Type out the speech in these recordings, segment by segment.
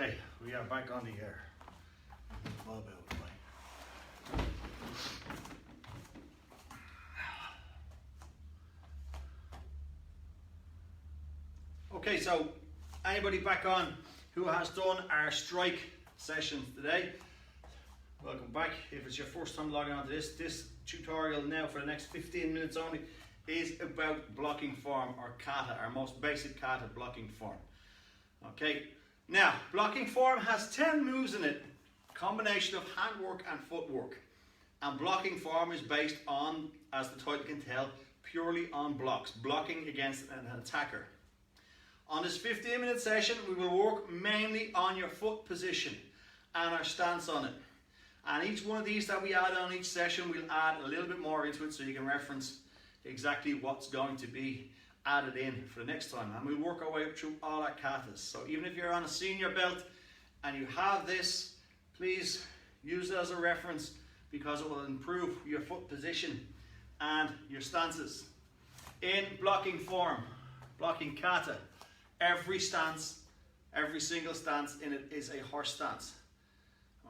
Okay, we are back on the air. All about the way. Okay, so anybody back on who has done our strike sessions today, welcome back. If it's your first time logging on to this tutorial now for the next 15 minutes only is about blocking form, or Kata, our most basic Kata blocking form. Okay, now blocking form has 10 moves in it, combination of handwork and footwork. And blocking form is based on, as the title can tell, purely on blocks, blocking against an attacker. On this 15-minute session, we will work mainly on your foot position and our stance on it. And each one of these that we add on each session, we'll add a little bit more into it so you can reference exactly what's going to be added in for the next time. And we'll work our way up through all our katas. So even if you're on a senior belt and you have this, please use it as a reference because it will improve your foot position and your stances. In blocking form, blocking kata, every stance, every single stance in it is a horse stance.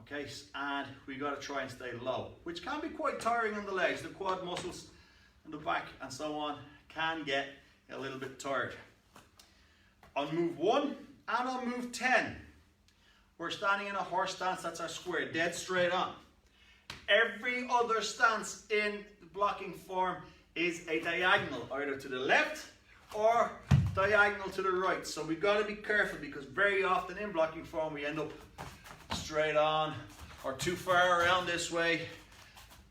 Okay, and we got to try and stay low, which can be quite tiring on the legs. The quad muscles and the back and so on can get a little bit tired. On move 1 and on move 10, we're standing in a horse stance. That's our square, dead straight on. Every other stance in the blocking form is a diagonal, either to the left or diagonal to the right. So we've got to be careful because very often in blocking form we end up straight on or too far around this way.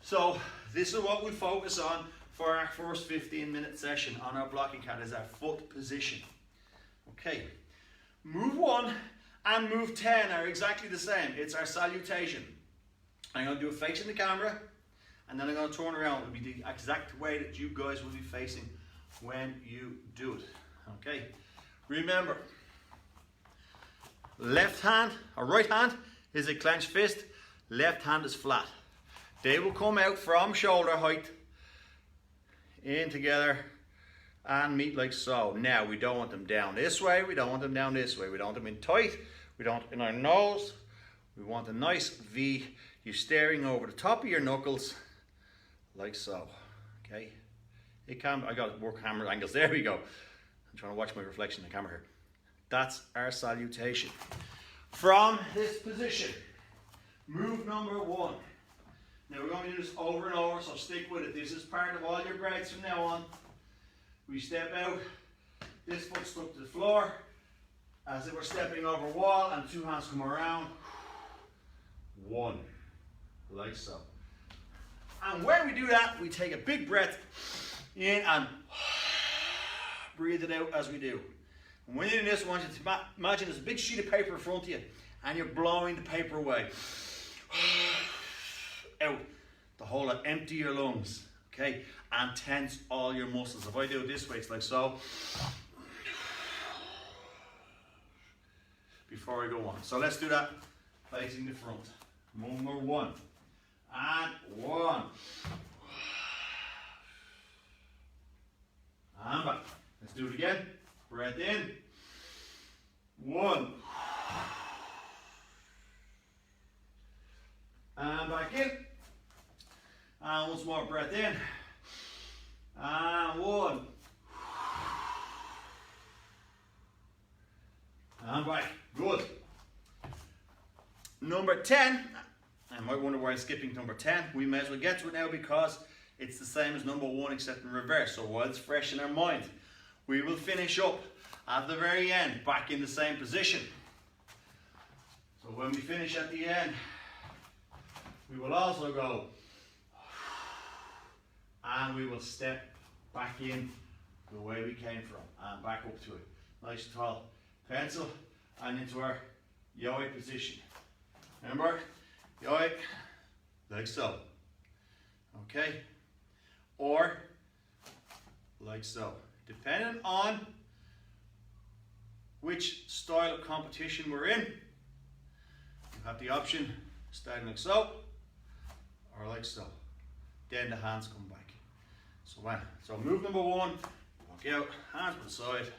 So this is what we'll focus on for our first 15-minute session on our blocking kata, is our foot position. Okay, move 1 and move 10 are exactly the same. It's our salutation. I'm going to do it facing the camera and then I'm going to turn around. It will be the exact way that you guys will be facing when you do it. Okay, remember, left hand or right hand is a clenched fist, left hand is flat. They will come out from shoulder height in together and meet like so. Now we don't want them down this way, we don't want them down this way, we don't want them in tight, we don't in our nose. We want a nice V. You're staring over the top of your knuckles like so. Okay, it can, I got to work camera angles, there we go. I'm trying to watch my reflection in the camera here. That's our salutation. From this position, move number 1. Now we're going to do this over and over, so stick with it. This is part of all your breaths from now on. We step out, this foot stuck to the floor, as if we're stepping over a wall, and 2 hands come around. 1, like so. And when we do that, we take a big breath in and breathe it out as we do. And when you're doing this, I want you to imagine there's a big sheet of paper in front of you and you're blowing the paper away. Out the whole lot, empty your lungs, okay, and tense all your muscles. If I do it this way, it's like so. Before I go on. So let's do that facing the front. Number 1. And 1. And back. Let's do it again. Breath in. 1. And back in. And once more, breath in. And 1. And back. Good. Number 10. I might wonder why I'm skipping number 10. We may as well get to it now because it's the same as number 1 except in reverse. So while it's fresh in our mind, we will finish up at the very end, back in the same position. So when we finish at the end, we will also go and we will step back in the way we came from and back up to it. Nice tall pencil and into our yoi position. Remember, yoi, like so. Okay? Or like so. Depending on which style of competition we're in, you have the option starting like so or like so. Then the hands come back. So move number 1, walk out, hands to the side.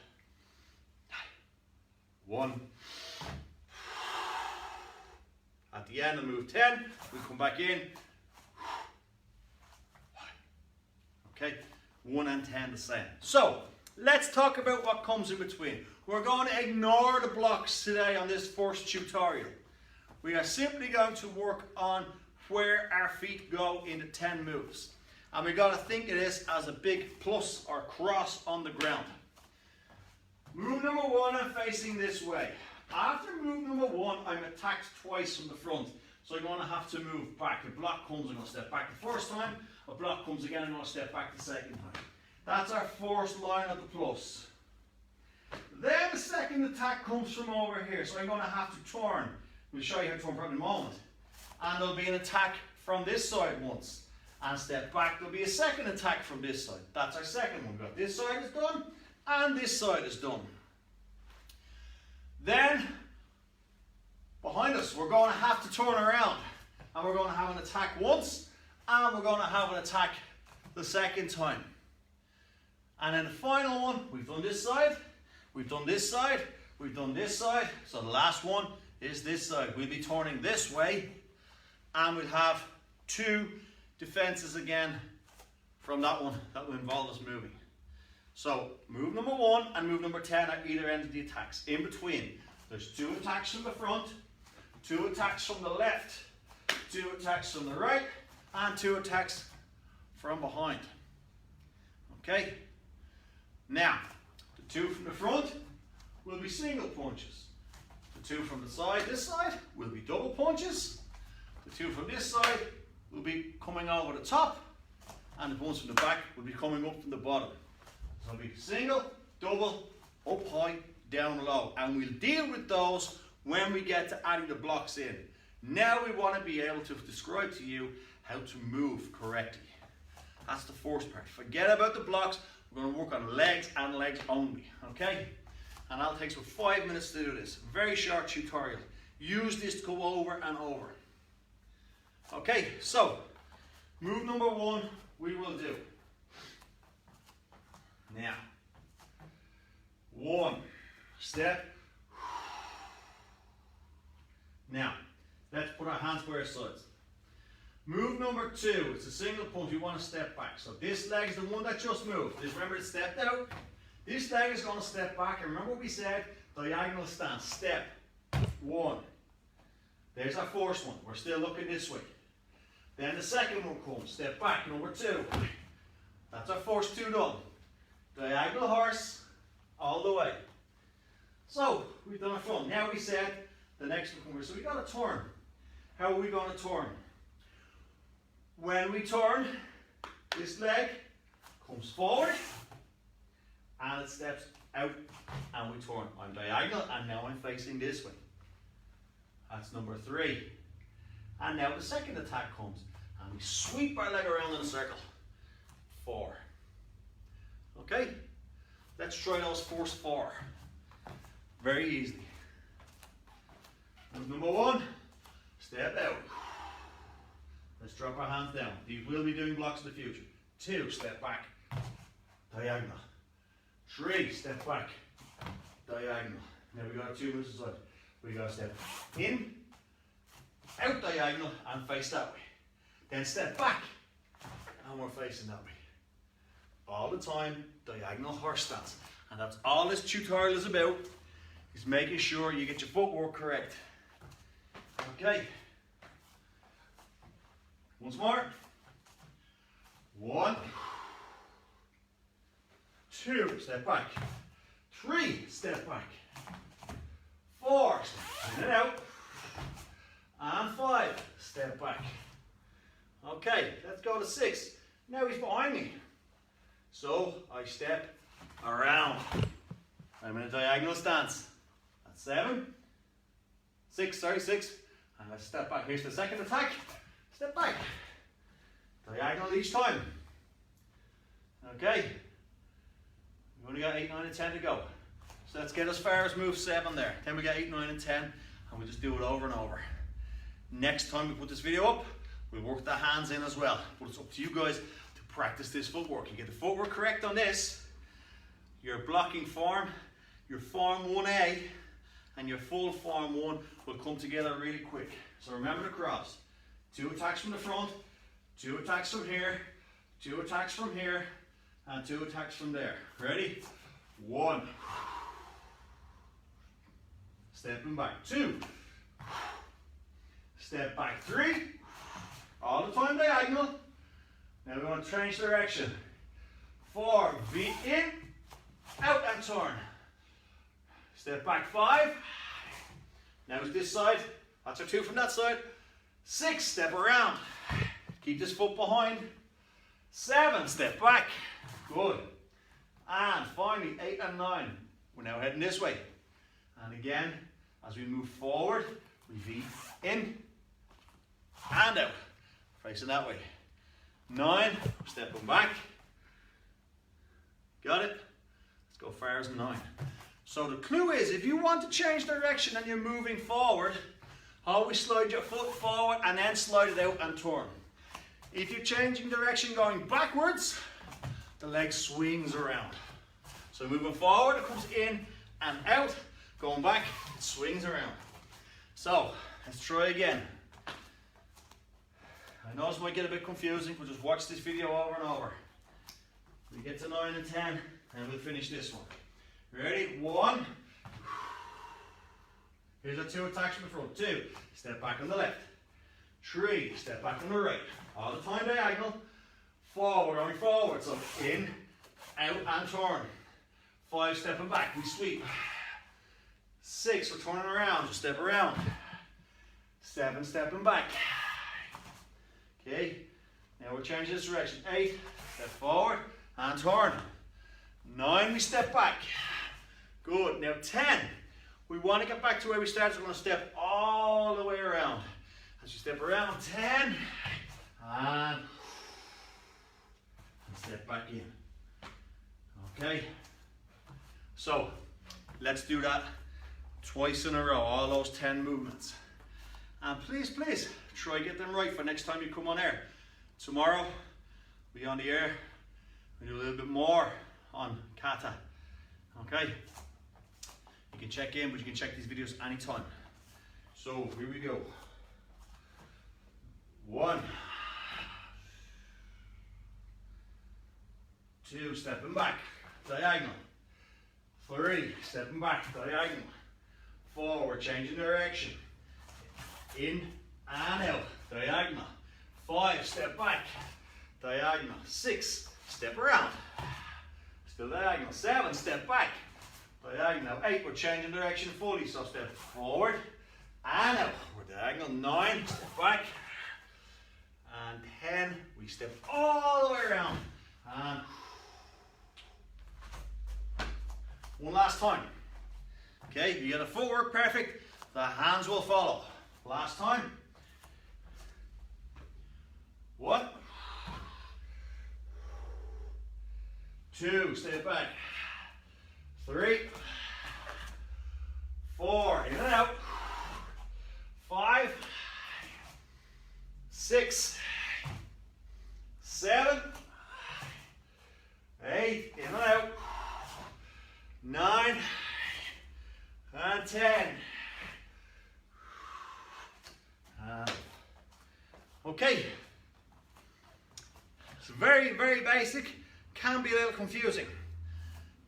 1, At the end of move 10, we come back in. Okay, 1 and 10 the same. So, let's talk about what comes in between. We're going to ignore the blocks today on this first tutorial. We are simply going to work on where our feet go in the 10 moves. And we've got to think of this as a big plus or cross on the ground. Move number 1, I'm facing this way. After move number 1, I'm attacked twice from the front. So I'm going to have to move back. A block comes, I'm going to step back the first time. A block comes again, I'm going to step back the second time. That's our first line of the plus. Then the second attack comes from over here. So I'm going to have to turn. We'll show you how to turn probably in a moment. And there'll be an attack from this side once. And step back, there'll be a second attack from this side. That's our second one. We've got this side is done, and this side is done. Then, behind us, we're going to have to turn around. And we're going to have an attack once, and we're going to have an attack the second time. And then the final one, we've done this side, we've done this side, we've done this side. So the last one is this side. We'll be turning this way, and we'll have 2 defenses again from that one that will involve us moving. So move number 1 and move number 10 are either end of the attacks. In between, there's 2 attacks from the front, 2 attacks from the left, 2 attacks from the right, and 2 attacks from behind. Okay? Now, the 2 from the front will be single punches. The 2 from the side, this side, will be double punches. The 2 from this side will be coming over the top, and the ones from the back will be coming up from the bottom. So it'll be single, double, up high, down low. And we'll deal with those when we get to adding the blocks in. Now we want to be able to describe to you how to move correctly. That's the first part. Forget about the blocks. We're going to work on legs and legs only. Okay? And that'll take us 5 minutes to do this. Very short tutorial. Use this to go over and over. Okay, so move number 1 we will do. Now, 1 step. Now, let's put our hands by our sides. Move number 2, it's a single punch, we want to step back. So this leg is the one that just moved. Just remember it stepped out. This leg is going to step back, and remember what we said, diagonal stance, step, 1. There's our first one, we're still looking this way. Then the second one comes, step back, number 2. That's our first 2 done. Diagonal horse, all the way. So, we've done it from. Now we said the next one comes. So we got to turn. How are we going to turn? When we turn, this leg comes forward, and it steps out, and we turn. I'm diagonal, and now I'm facing this way. That's number 3. And now the second attack comes, and we sweep our leg around in a circle. 4. Okay? Let's try those first 4. Very easily. Move number 1, step out. Let's drop our hands down. These will be doing blocks in the future. 2, step back, diagonal. 3, step back, diagonal. Now we got 2 moves aside. We got to step in, out diagonal, and face that way. Then step back, and we're facing that way. All the time, diagonal horse stance. And that's all this tutorial is about, is making sure you get your footwork correct. Okay. Once more. 1, 2, step back. 3, step back. 4, step in and out. And 5, step back. Okay, let's go to 6. Now he's behind me. So I step around. I'm in a diagonal stance. That's 6. And I step back. Here's the second attack. Step back. Diagonal each time. Okay. We've only got 8, 9, and 10 to go. So let's get as far as move 7 there. Then we got 8, 9, and 10. And we'll just do it over and over. Next time we put this video up, we'll work the hands in as well. But it's up to you guys to practice this footwork. You get the footwork correct on this, your blocking form, your form 1A, and your full form 1 will come together really quick. So remember the cross. 2 attacks from the front, 2 attacks from here, 2 attacks from here, and 2 attacks from there. Ready? 1. Stepping back. 2. Step back. 3. All the time diagonal. Now we want to change direction. 4. V in, out and turn. Step back. 5. Now it's this side. That's our 2 from that side. 6. Step around. Keep this foot behind. 7. Step back. Good. And finally 8 and 9. We're now heading this way. And again, as we move forward, we V in and out. Facing that way. 9. Stepping back. Got it? Let's go far as 9. So the clue is, if you want to change direction and you're moving forward, always slide your foot forward and then slide it out and turn. If you're changing direction going backwards, the leg swings around. So moving forward, it comes in and out. Going back, it swings around. So let's try again. I know this might get a bit confusing, but just watch this video over and over. We get to 9 and 10, and we'll finish this one. Ready? 1. Here's our 2 attacks from the front. 2. Step back on the left. 3. Step back on the right. All the time diagonal. Forward, only forward. So in, out and turn. 5. Stepping back. We sweep. 6. We're turning around. Just step around. 7. Stepping back. Okay. Now we're changing this direction. 8. Step forward and turn. 9. We step back. Good. Now 10. We want to get back to where we started, so we're going to step all the way around. As you step around, 10, and step back in. Okay? So, let's do that twice in a row, all those 10 movements. And please, please, try to get them right for next time you come on air. Tomorrow, we'll be on the air. We'll do a little bit more on Kata. Okay? You can check in, but you can check these videos anytime. So here we go. 1. 2. Stepping back, diagonal. 3. Stepping back, diagonal. 4. We're changing direction. In and out, diagonal. 5. Step back, diagonal. 6. Step around. Still diagonal. 7. Step back. Diagonal. 8, we're changing direction fully, so step forward and out. We're diagonal. 9, step back. And 10, we step all the way around. And one last time. Okay, you get the footwork perfect, the hands will follow. Last time. 1. 2, step back. 3, 4, in and out. 5, 6, 7, 8, in and out. 9 and 10. Okay. It's very, very basic. Can be a little confusing.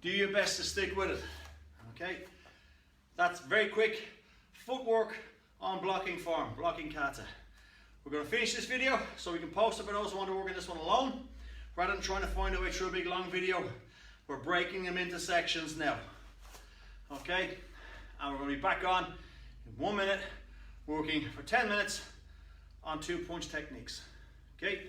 Do your best to stick with it. Okay? That's very quick footwork on blocking form, blocking kata. We're going to finish this video so we can post it for those who want to work on this one alone. Rather than trying to find a way through a big long video, we're breaking them into sections now. Okay? And we're going to be back on in 1 minute, working for 10 minutes on 2 punch techniques. Okay?